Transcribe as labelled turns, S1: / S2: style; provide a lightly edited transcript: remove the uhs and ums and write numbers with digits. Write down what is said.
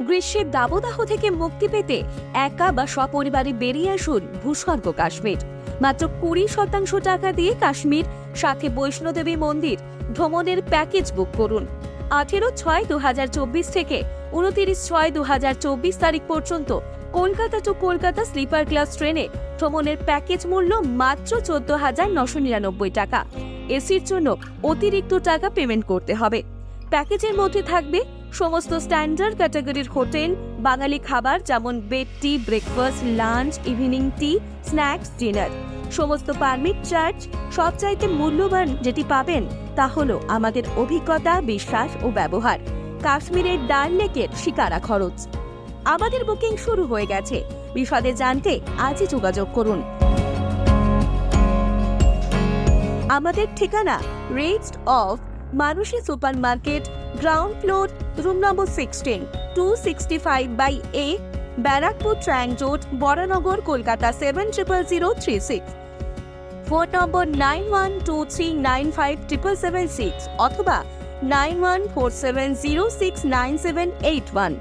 S1: গ্রীষ্মের দাবদাহ থেকে মুক্তি পেতে একা বা সপরিবারে বেরিয়ে আসুন ভূস্বর্গ কাশ্মীর। মাত্র 20% টাকা দিয়ে কাশ্মীর সাথে বৈষ্ণোদেবী মন্দির ভ্রমণের প্যাকেজ বুক করুন। 18/6/2024 থেকে 29/6/2024 তারিখ পর্যন্ত Kolkata to Kolkata sleeper class ট্রেনে ভ্রমণের প্যাকেজ মূল্য মাত্র 14,999 টাকা। এসির জন্য অতিরিক্ত টাকা পেমেন্ট করতে হবে। প্যাকেজের মধ্যে থাকবে সমস্ত স্ট্যান্ডার্ড ক্যাটাগরির হোটেল, বাঙালি খাবার যেমন বেড টি, breakfast, lunch, evening tea, snacks, dinner. সমস্ত পারমিট চার্জ। সবচাইতে মূল্যবান যেটি পাবেন তা হলো আমাদের অভিজ্ঞতা, বিশ্বাস ও ব্যবহার। কাশ্মীরের ডাল লেকের শিকারা খরচ। আমাদের বুকিং শুরু হয়ে গেছে। বিশদে জানতে আজই যোগাযোগ করুন। আমাদের ঠিকানা rest of Manasi super market, ground floor, room number 16, 265/A, Barrackpore trunk road, Baranagar, Kolkata 700036। Phone number 9123957776 অথবা 9147069781।